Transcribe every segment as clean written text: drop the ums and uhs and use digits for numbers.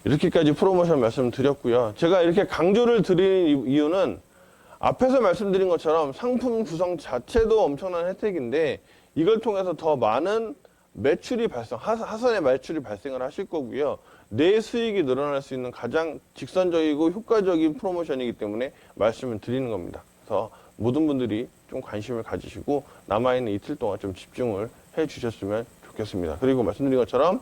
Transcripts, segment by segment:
이렇게까지 프로모션 말씀드렸고요. 제가 이렇게 강조를 드리는 이유는 앞에서 말씀드린 것처럼 상품 구성 자체도 엄청난 혜택인데 이걸 통해서 더 많은 매출이 하선의 매출이 발생을 하실 거고요. 내 수익이 늘어날 수 있는 가장 직선적이고 효과적인 프로모션이기 때문에 말씀을 드리는 겁니다. 그래서 모든 분들이 좀 관심을 가지시고 남아있는 이틀 동안 좀 집중을 해 주셨으면 좋겠습니다. 그리고 말씀드린 것처럼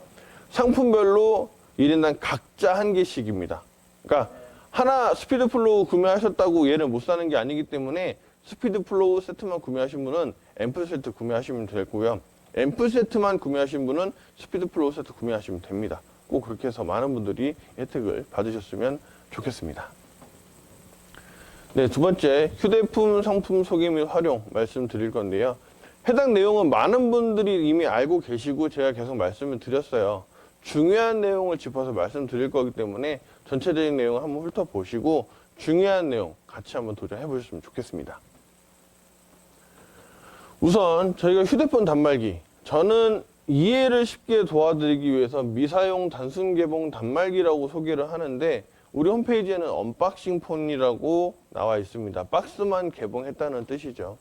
상품별로 1인당 각자 한 개씩입니다. 그러니까 하나 스피드 플로우 구매하셨다고 얘를 못 사는 게 아니기 때문에 스피드 플로우 세트만 구매하신 분은 앰플 세트 구매하시면 되고요. 앰플 세트만 구매하신 분은 스피드 플로우 세트 구매하시면 됩니다. 꼭 그렇게 해서 많은 분들이 혜택을 받으셨으면 좋겠습니다. 네, 두 번째 휴대폰 상품 소개 및 활용 말씀드릴 건데요. 해당 내용은 많은 분들이 이미 알고 계시고 제가 계속 말씀을 드렸어요. 중요한 내용을 짚어서 말씀드릴 거기 때문에 전체적인 내용을 한번 훑어보시고 중요한 내용 같이 한번 도전해 보셨으면 좋겠습니다. 우선 저희가 휴대폰 단말기, 저는 이해를 쉽게 도와드리기 위해서 미사용 단순 개봉 단말기라고 소개를 하는데 우리 홈페이지에는 언박싱 폰이라고 나와 있습니다. 박스만 개봉했다는 뜻이죠.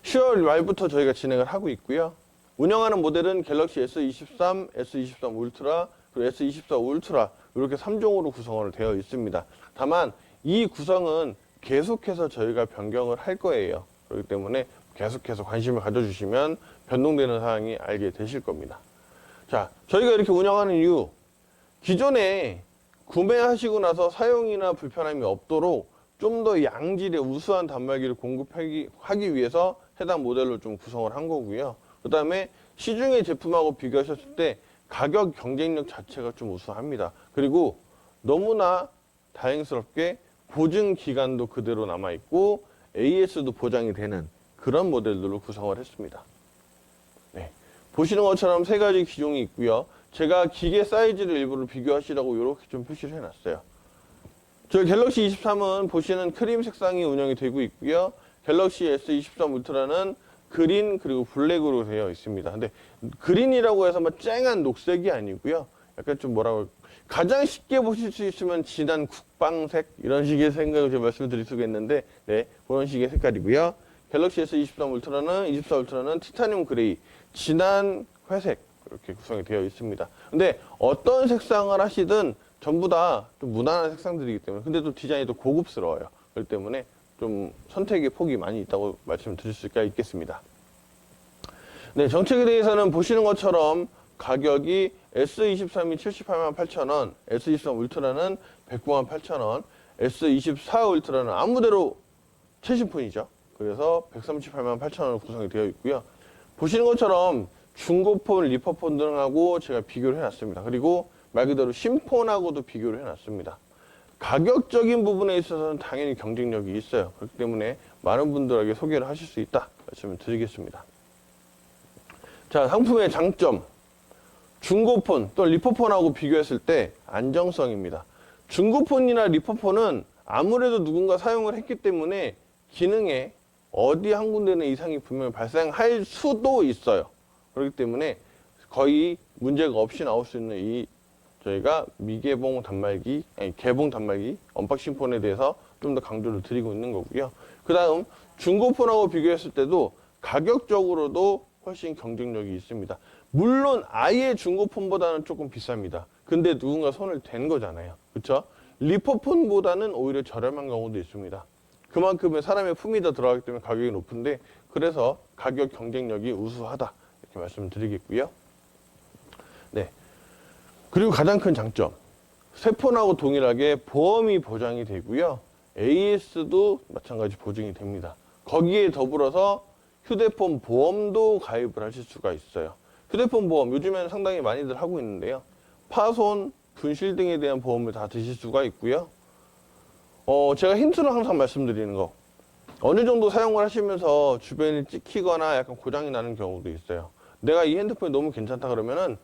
10월 말부터 저희가 진행을 하고 있고요. 운영하는 모델은 갤럭시 S23, S23 울트라, 그리고 S24 울트라 이렇게 3종으로 구성을 되어 있습니다. 다만 이 구성은 계속해서 저희가 변경을 할 거예요. 그렇기 때문에 계속해서 관심을 가져주시면 변동되는 사항이 알게 되실 겁니다. 자, 저희가 이렇게 운영하는 이유, 기존에 구매하시고 나서 사용이나 불편함이 없도록 좀 더 양질의 우수한 단말기를 공급하기 위해서 해당 모델로 좀 구성을 한 거고요. 그 다음에 시중의 제품하고 비교하셨을 때 가격 경쟁력 자체가 좀 우수합니다. 그리고 너무나 다행스럽게 보증 기간도 그대로 남아있고 AS도 보장이 되는 그런 모델들로 구성을 했습니다. 네. 보시는 것처럼 세 가지 기종이 있고요. 제가 기계 사이즈를 일부러 비교하시라고 이렇게 좀 표시를 해놨어요. 저희 갤럭시 23은 보시는 크림 색상이 운영이 되고 있고요. 갤럭시 S23 울트라는 그린 그리고 블랙으로 되어 있습니다. 근데 그린이라고 해서 뭐 쨍한 녹색이 아니고요. 약간 좀 뭐라고 가장 쉽게 보실 수 있으면 진한 국방색 이런 식의 생각을 제가 말씀드릴 수가 있는데 네, 그런 식의 색깔이고요. 갤럭시 S23 울트라는 24 울트라는 티타늄 그레이 진한 회색 이렇게 구성이 되어 있습니다. 근데 어떤 색상을 하시든 전부 다 좀 무난한 색상들이기 때문에 근데 또 디자인이 또 고급스러워요. 그렇기 때문에 좀 선택의 폭이 많이 있다고 말씀드릴 수가 있겠습니다. 네, 정책에 대해서는 보시는 것처럼 가격이 S23이 788,000원, S23 울트라는 198,000원, S24 울트라는 아무데로 최신폰이죠. 그래서 138,800,원으로 구성이 되어 있고요. 보시는 것처럼 중고폰, 리퍼폰 등하고 제가 비교를 해놨습니다. 그리고 말 그대로 신폰하고도 비교를 해놨습니다. 가격적인 부분에 있어서는 당연히 경쟁력이 있어요. 그렇기 때문에 많은 분들에게 소개를 하실 수 있다 말씀을 드리겠습니다. 자, 상품의 장점. 중고폰 또는 리퍼폰하고 비교했을 때 안정성입니다. 중고폰이나 리퍼폰은 아무래도 누군가 사용을 했기 때문에 기능에 어디 한 군데는 이상이 분명히 발생할 수도 있어요. 그렇기 때문에 거의 문제가 없이 나올 수 있는 이 저희가 미개봉 단말기, 개봉 단말기, 언박싱 폰에 대해서 좀 더 강조를 드리고 있는 거고요. 그 다음 중고폰하고 비교했을 때도 가격적으로도 훨씬 경쟁력이 있습니다. 물론 아예 중고폰보다는 조금 비쌉니다. 근데 누군가 손을 댄 거잖아요. 그렇죠? 리퍼폰보다는 오히려 저렴한 경우도 있습니다. 그만큼의 사람의 품이 더 들어가기 때문에 가격이 높은데 그래서 가격 경쟁력이 우수하다 이렇게 말씀드리겠고요. 네. 그리고 가장 큰 장점, 새 폰하고 동일하게 보험이 보장이 되고요. AS도 마찬가지 보증이 됩니다. 거기에 더불어서 휴대폰 보험도 가입을 하실 수가 있어요. 휴대폰 보험 요즘에는 상당히 많이들 하고 있는데요. 파손, 분실 등에 대한 보험을 다 드실 수가 있고요. 제가 힌트를 항상 말씀드리는 거. 어느 정도 사용을 하시면서 주변이 찍히거나 약간 고장이 나는 경우도 있어요. 내가 이 핸드폰이 너무 괜찮다 그러면은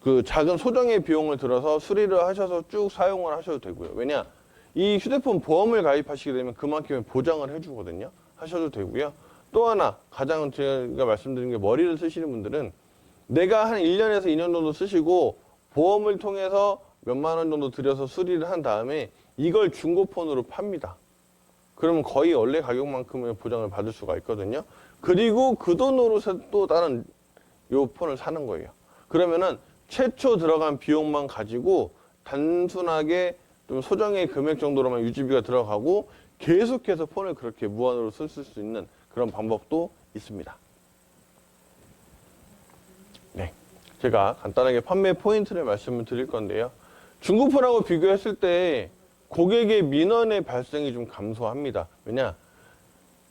그 작은 소정의 비용을 들어서 수리를 하셔서 쭉 사용을 하셔도 되고요. 왜냐? 이 휴대폰 보험을 가입하시게 되면 그만큼의 보장을 해주거든요. 하셔도 되고요. 또 하나, 가장 제가 말씀드린 게 머리를 쓰시는 분들은 내가 한 1년에서 2년 정도 쓰시고 보험을 통해서 몇만 원 정도 들여서 수리를 한 다음에 이걸 중고폰으로 팝니다. 그러면 거의 원래 가격만큼의 보장을 받을 수가 있거든요. 그리고 그 돈으로 또 다른 요 폰을 사는 거예요. 그러면은 최초 들어간 비용만 가지고 단순하게 좀 소정의 금액 정도로만 유지비가 들어가고 계속해서 폰을 그렇게 무한으로 쓸 수 있는 그런 방법도 있습니다. 네, 제가 간단하게 판매 포인트를 말씀을 드릴 건데요. 중고폰하고 비교했을 때 고객의 민원의 발생이 좀 감소합니다. 왜냐?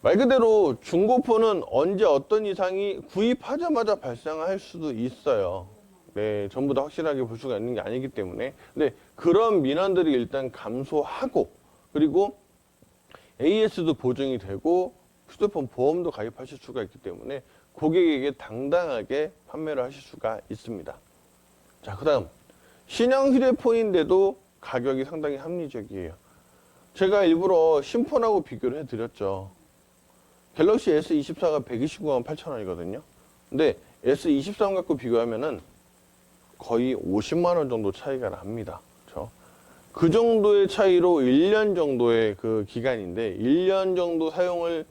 말 그대로 중고폰은 언제 어떤 이상이 구입하자마자 발생할 수도 있어요. 네, 전부 다 확실하게 볼 수가 있는 게 아니기 때문에. 근데 그런 민원들이 일단 감소하고, 그리고 AS도 보증이 되고 휴대폰 보험도 가입하실 수가 있기 때문에 고객에게 당당하게 판매를 하실 수가 있습니다. 자, 그 다음 신형 휴대폰인데도 가격이 상당히 합리적이에요. 제가 일부러 신폰하고 비교를 해드렸죠. 갤럭시 S24가 129만 8천 원이거든요. 근데 S23 갖고 비교하면은 거의 50만 원 정도 차이가 납니다. 그렇죠? 그 정도의 차이로 1년 정도의 그 기간인데 1년 정도 사용을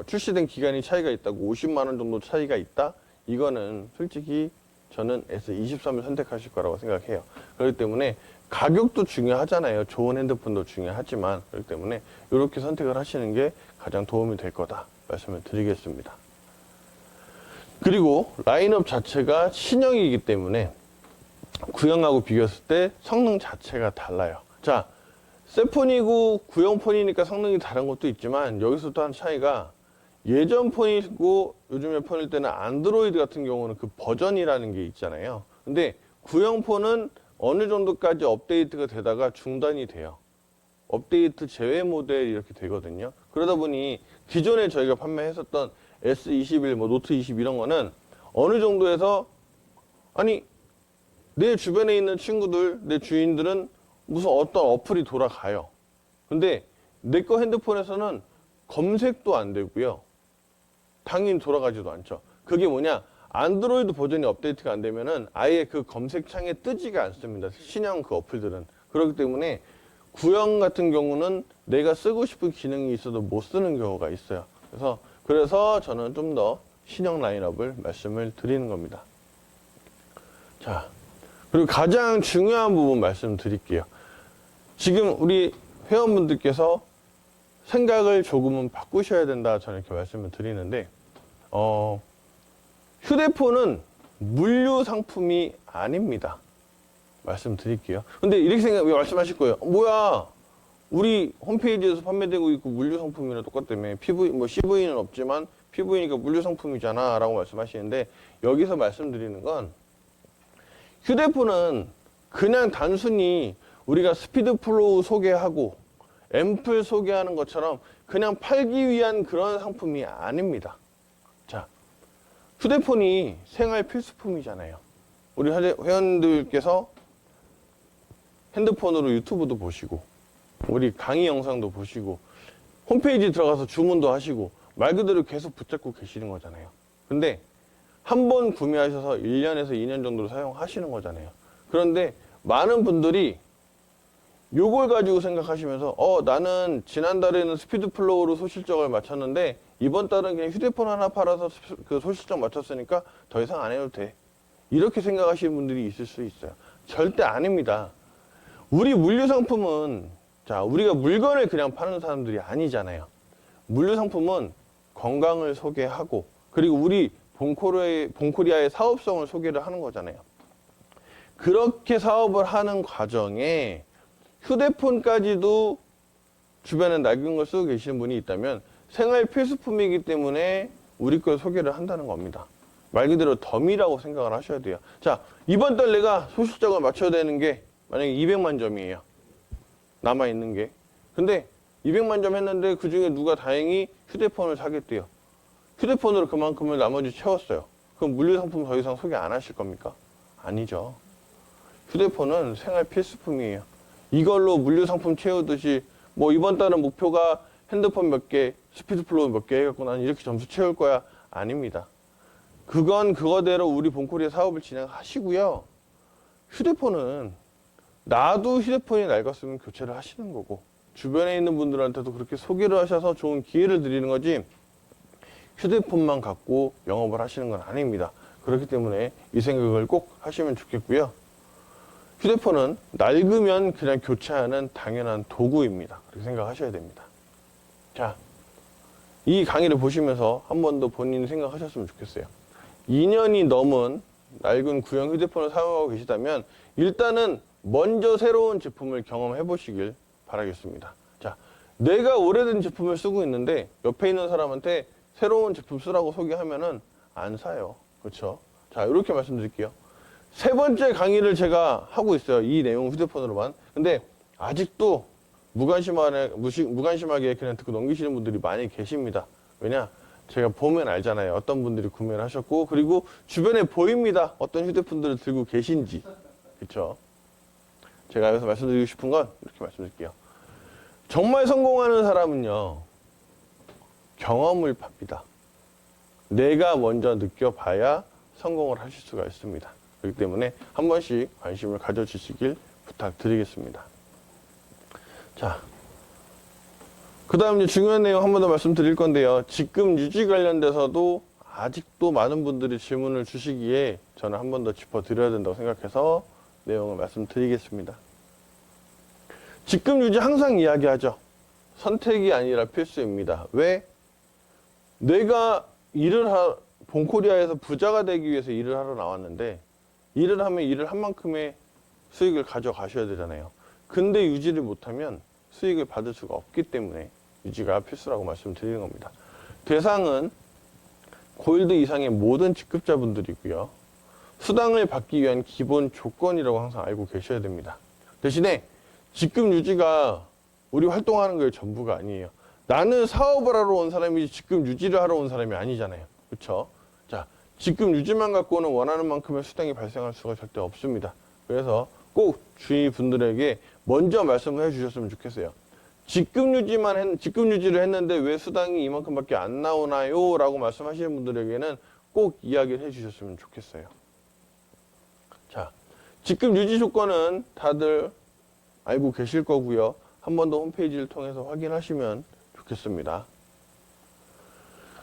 출시된 기간이 차이가 있다고 50만 원 정도 차이가 있다? 이거는 솔직히 저는 S23을 선택하실 거라고 생각해요. 그렇기 때문에 가격도 중요하잖아요. 좋은 핸드폰도 중요하지만 그렇기 때문에 이렇게 선택을 하시는 게 가장 도움이 될 거다 말씀을 드리겠습니다. 그리고 라인업 자체가 신형이기 때문에 구형하고 비교했을 때 성능 자체가 달라요. 자, 새 폰이고 구형 폰이니까 성능이 다른 것도 있지만 여기서 또 한 차이가 예전 폰이고 요즘의 폰일 때는 안드로이드 같은 경우는 그 버전이라는 게 있잖아요. 근데 구형 폰은 어느 정도까지 업데이트가 되다가 중단이 돼요. 업데이트 제외 모델 이렇게 되거든요. 그러다 보니 기존에 저희가 판매했었던 S21, 뭐 노트 20 이런 거는 어느 정도에서 아니 내 주변에 있는 친구들, 내 주인들은 무슨 어떤 어플이 돌아가요. 근데 내 거 핸드폰에서는 검색도 안 되고요. 당연히 돌아가지도 않죠. 그게 뭐냐? 안드로이드 버전이 업데이트가 안 되면은 아예 그 검색창에 뜨지가 않습니다. 신형 그 어플들은. 그렇기 때문에 구형 같은 경우는 내가 쓰고 싶은 기능이 있어도 못 쓰는 경우가 있어요. 그래서 저는 좀 더 신형 라인업을 말씀을 드리는 겁니다. 자, 그리고 가장 중요한 부분 말씀드릴게요. 지금 우리 회원분들께서 생각을 조금은 바꾸셔야 된다 저는 이렇게 말씀을 드리는데 휴대폰은 물류 상품이 아닙니다. 말씀드릴게요. 근데 이렇게 말씀하실 거예요. 뭐야? 우리 홈페이지에서 판매되고 있고 물류 상품이랑 똑같다며. CV는 없지만 PV니까 물류 상품이잖아 라고 말씀하시는데 여기서 말씀드리는 건 휴대폰은 그냥 단순히 우리가 스피드 플로우 소개하고 앰플 소개하는 것처럼 그냥 팔기 위한 그런 상품이 아닙니다. 자, 휴대폰이 생활 필수품이잖아요. 우리 회원들께서 핸드폰으로 유튜브도 보시고 우리 강의 영상도 보시고 홈페이지 들어가서 주문도 하시고 말 그대로 계속 붙잡고 계시는 거잖아요. 근데 한 번 구매하셔서 1년에서 2년 정도로 사용하시는 거잖아요. 그런데 많은 분들이 요걸 가지고 생각하시면서 나는 지난달에는 스피드 플로우로 소실적을 맞췄는데 이번 달은 그냥 휴대폰 하나 팔아서 그 소실적 맞췄으니까 더 이상 안 해도 돼. 이렇게 생각하시는 분들이 있을 수 있어요. 절대 아닙니다. 우리 물류 상품은 자, 우리가 물건을 그냥 파는 사람들이 아니잖아요. 물류 상품은 건강을 소개하고 그리고 우리 본코리아의 사업성을 소개를 하는 거잖아요. 그렇게 사업을 하는 과정에 휴대폰까지도 주변에 낡은 걸 쓰고 계시는 분이 있다면 생활 필수품이기 때문에 우리 걸 소개를 한다는 겁니다. 말 그대로 덤이라고 생각을 하셔야 돼요. 자, 이번 달 내가 소실적을 맞춰야 되는 게 만약에 200만 점이에요. 남아있는 게. 근데 200만 점 했는데 그 중에 누가 다행히 휴대폰을 사겠대요. 휴대폰으로 그만큼을 나머지 채웠어요. 그럼 물류상품 더 이상 소개 안 하실 겁니까? 아니죠. 휴대폰은 생활 필수품이에요. 이걸로 물류상품 채우듯이 뭐 이번 달은 목표가 핸드폰 몇 개, 스피드 플로우 몇 개 해갖고 나는 이렇게 점수 채울 거야. 아닙니다. 그건 그거대로 우리 본코리아 사업을 진행하시고요. 휴대폰은 나도 휴대폰이 낡았으면 교체를 하시는 거고, 주변에 있는 분들한테도 그렇게 소개를 하셔서 좋은 기회를 드리는 거지, 휴대폰만 갖고 영업을 하시는 건 아닙니다. 그렇기 때문에 이 생각을 꼭 하시면 좋겠고요. 휴대폰은 낡으면 그냥 교체하는 당연한 도구입니다. 그렇게 생각하셔야 됩니다. 자, 이 강의를 보시면서 한 번 더 본인 생각하셨으면 좋겠어요. 2년이 넘은 낡은 구형 휴대폰을 사용하고 계시다면 일단은 먼저 새로운 제품을 경험해 보시길 바라겠습니다. 자, 내가 오래된 제품을 쓰고 있는데 옆에 있는 사람한테 새로운 제품 쓰라고 소개하면은 안 사요. 그렇죠? 자, 이렇게 말씀드릴게요. 세 번째 강의를 제가 하고 있어요. 이 내용 휴대폰으로만. 근데 아직도 무관심하게 그냥 듣고 넘기시는 분들이 많이 계십니다. 왜냐? 제가 보면 알잖아요. 어떤 분들이 구매를 하셨고, 그리고 주변에 보입니다. 어떤 휴대폰들을 들고 계신지. 그렇죠? 제가 여기서 말씀드리고 싶은 건 이렇게 말씀드릴게요. 정말 성공하는 사람은요, 경험을 팝니다. 내가 먼저 느껴봐야 성공을 하실 수가 있습니다. 그렇기 때문에 한 번씩 관심을 가져주시길 부탁드리겠습니다. 자, 그 다음 이제 중요한 내용 한 번 더 말씀드릴 건데요. 직급 유지 관련돼서도 아직도 많은 분들이 질문을 주시기에 저는 한 번 더 짚어드려야 된다고 생각해서 내용을 말씀드리겠습니다. 직급 유지 항상 이야기하죠. 선택이 아니라 필수입니다. 왜? 내가 본코리아에서 부자가 되기 위해서 일을 하러 나왔는데, 일을 하면 일을 한 만큼의 수익을 가져가셔야 되잖아요. 근데 유지를 못하면 수익을 받을 수가 없기 때문에 유지가 필수라고 말씀드리는 겁니다. 대상은 골드 이상의 모든 직급자분들이고요. 수당을 받기 위한 기본 조건이라고 항상 알고 계셔야 됩니다. 대신에 직급 유지가 우리 활동하는 거의 전부가 아니에요. 나는 사업을 하러 온 사람이지 직급 유지를 하러 온 사람이 아니잖아요. 그렇죠? 자, 직급 유지만 갖고는 원하는 만큼의 수당이 발생할 수가 절대 없습니다. 그래서 꼭 주위 분들에게 먼저 말씀을 해주셨으면 좋겠어요. 직급 유지를 했는데 왜 수당이 이만큼밖에 안 나오나요? 라고 말씀하시는 분들에게는 꼭 이야기를 해주셨으면 좋겠어요. 자, 직급 유지 조건은 다들 알고 계실 거고요. 한 번 더 홈페이지를 통해서 확인하시면 좋겠습니다.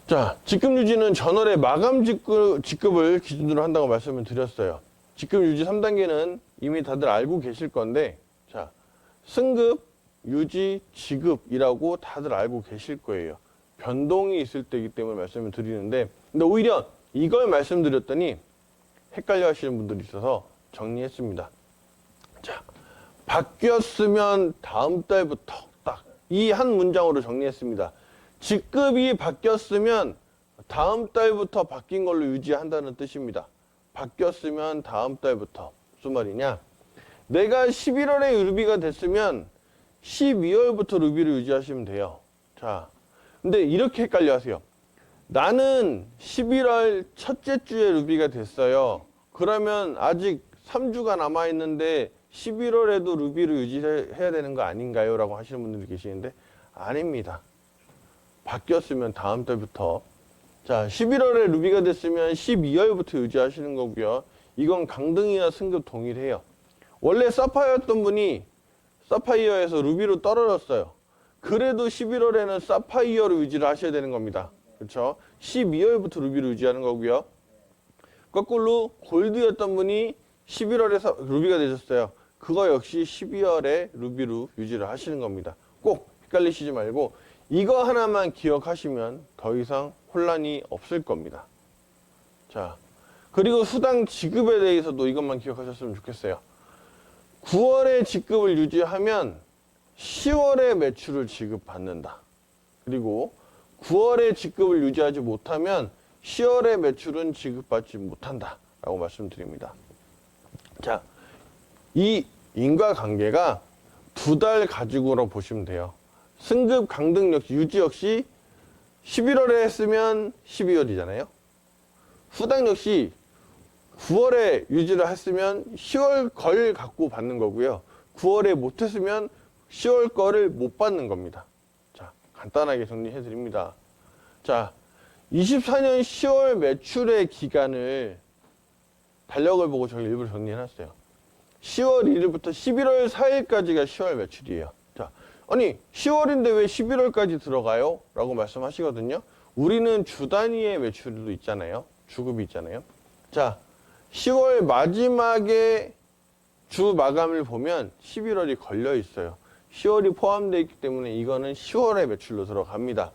자, 직급 유지는 전월의 마감 직급을 기준으로 한다고 말씀을 드렸어요. 직급 유지 3단계는 이미 다들 알고 계실 건데, 자, 승급, 유지, 지급이라고 다들 알고 계실 거예요. 변동이 있을 때이기 때문에 말씀을 드리는데, 근데 오히려 이걸 말씀드렸더니 헷갈려 하시는 분들이 있어서 정리했습니다. 자, 바뀌었으면 다음 달부터 딱 이 한 문장으로 정리했습니다. 직급이 바뀌었으면 다음 달부터 바뀐 걸로 유지한다는 뜻입니다. 바뀌었으면 다음 달부터. 무슨 말이냐? 내가 11월에 루비가 됐으면 12월부터 루비를 유지하시면 돼요. 자, 근데 이렇게 헷갈려 하세요. 나는 11월 첫째 주에 루비가 됐어요. 그러면 아직 3주가 남아있는데 11월에도 루비를 유지해야 되는 거 아닌가요? 라고 하시는 분들이 계시는데 아닙니다. 바뀌었으면 다음 달부터. 자, 11월에 루비가 됐으면 12월부터 유지하시는 거고요. 이건 강등이나 승급 동일해요. 원래 사파이어였던 분이 사파이어에서 루비로 떨어졌어요. 그래도 11월에는 사파이어로 유지를 하셔야 되는 겁니다. 그렇죠? 12월부터 루비로 유지하는 거고요. 거꾸로 골드였던 분이 11월에 루비가 되셨어요. 그거 역시 12월에 루비로 유지를 하시는 겁니다. 꼭 헷갈리시지 말고 이거 하나만 기억하시면 더 이상 혼란이 없을 겁니다. 자, 그리고 수당 지급에 대해서도 이것만 기억하셨으면 좋겠어요. 9월에 직급을 유지하면 10월에 매출을 지급받는다. 그리고 9월에 직급을 유지하지 못하면 10월에 매출은 지급받지 못한다. 라고 말씀드립니다. 자, 이 인과관계가 2달 가지고라고 보시면 돼요. 승급, 강등 역시, 유지 역시 11월에 했으면 12월이잖아요. 수당 역시 9월에 유지를 했으면 10월 걸 갖고 받는 거고요. 9월에 못했으면 10월 거를 못 받는 겁니다. 자, 간단하게 정리해 드립니다. 자, 24년 10월 매출의 기간을 달력을 보고 저희 일부러 정리해 놨어요. 10월 1일부터 11월 4일까지가 10월 매출이에요. 자, 아니 10월인데 왜 11월까지 들어가요? 라고 말씀하시거든요. 우리는 주 단위의 매출도 있잖아요. 주급이 있잖아요. 자, 10월 마지막에 주 마감을 보면 11월이 걸려 있어요. 10월이 포함되어 있기 때문에 이거는 10월의 매출로 들어갑니다.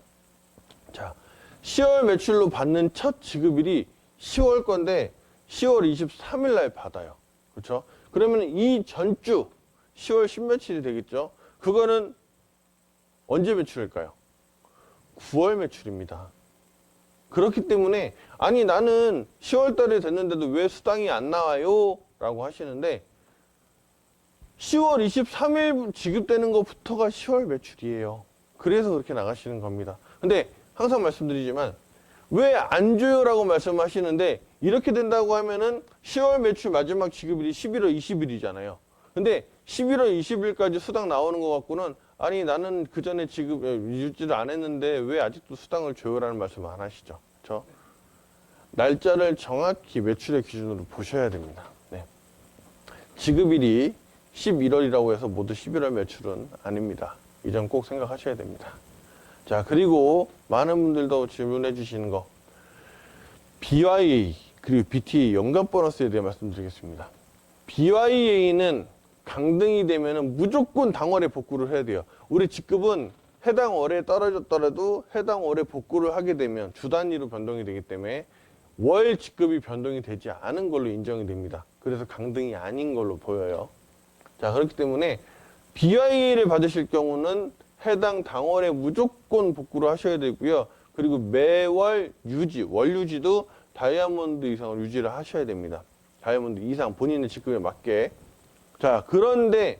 자, 10월 매출로 받는 첫 지급일이 10월 건데 10월 23일 날 받아요. 그렇죠? 그러면 이 전주 10월 10며칠이 되겠죠? 그거는 언제 매출일까요? 9월 매출입니다. 그렇기 때문에 아니 나는 10월 달에 됐는데도 왜 수당이 안 나와요? 라고 하시는데 10월 23일 지급되는 것부터가 10월 매출이에요. 그래서 그렇게 나가시는 겁니다. 근데 항상 말씀드리지만 왜 안 줘요? 라고 말씀하시는데 이렇게 된다고 하면은 10월 매출 마지막 지급일이 11월 20일이잖아요. 근데 11월 20일까지 수당 나오는 것 같고는 아니 나는 그 전에 지급 유지를 안 했는데 왜 아직도 수당을 줘요라는 말씀 안 하시죠. 그렇죠? 날짜를 정확히 매출의 기준으로 보셔야 됩니다. 네. 지급일이 11월이라고 해서 모두 11월 매출은 아닙니다. 이 점 꼭 생각하셔야 됩니다. 자, 그리고 많은 분들도 질문해 주시는 거 BYA 그리고 BTA 연간 보너스에 대해 말씀드리겠습니다. BYA는 강등이 되면은 무조건 당월에 복구를 해야 돼요. 우리 직급은 해당 월에 떨어졌더라도 해당 월에 복구를 하게 되면 주 단위로 변동이 되기 때문에 월 직급이 변동이 되지 않은 걸로 인정이 됩니다. 그래서 강등이 아닌 걸로 보여요. 자, 그렇기 때문에 BYA를 받으실 경우는 해당 당월에 무조건 복구를 하셔야 되고요. 그리고 매월 유지, 월 유지도 다이아몬드 이상을 유지를 하셔야 됩니다. 다이아몬드 이상 본인의 직급에 맞게. 자, 그런데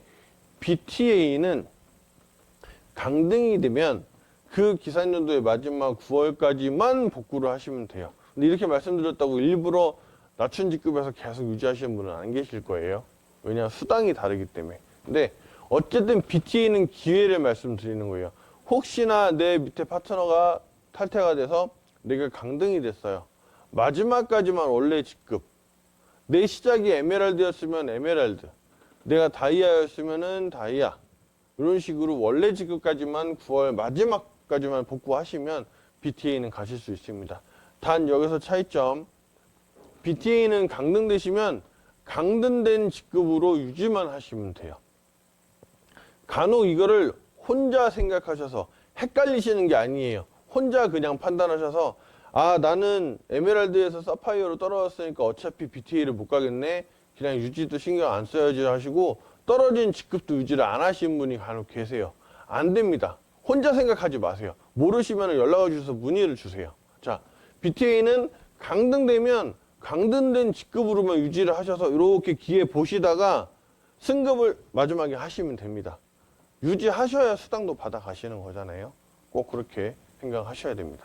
BTA는 강등이 되면 그 기산연도의 마지막 9월까지만 복구를 하시면 돼요. 근데 이렇게 말씀드렸다고 일부러 낮춘 직급에서 계속 유지하시는 분은 안 계실 거예요. 왜냐하면 수당이 다르기 때문에. 근데 어쨌든 BTA는 기회를 말씀드리는 거예요. 혹시나 내 밑에 파트너가 탈퇴가 돼서 내가 강등이 됐어요. 마지막까지만 원래 직급. 내 시작이 에메랄드였으면 에메랄드. 내가 다이아였으면은 다이아. 이런 식으로 원래 직급까지만 9월 마지막까지만 복구하시면 BTA는 가실 수 있습니다. 단 여기서 차이점. BTA는 강등되시면 강등된 직급으로 유지만 하시면 돼요. 간혹 이거를 혼자 생각하셔서 헷갈리시는 게 아니에요. 혼자 그냥 판단하셔서 아 나는 에메랄드에서 사파이어로 떨어졌으니까 어차피 BTA를 못 가겠네. 그냥 유지도 신경 안 써야지 하시고 떨어진 직급도 유지를 안 하시는 분이 간혹 계세요. 안 됩니다. 혼자 생각하지 마세요. 모르시면 연락을 주셔서 문의를 주세요. 자, BTA는 강등되면 강등된 직급으로만 유지를 하셔서 이렇게 기회 보시다가 승급을 마지막에 하시면 됩니다. 유지하셔야 수당도 받아 가시는 거잖아요. 꼭 그렇게 생각하셔야 됩니다.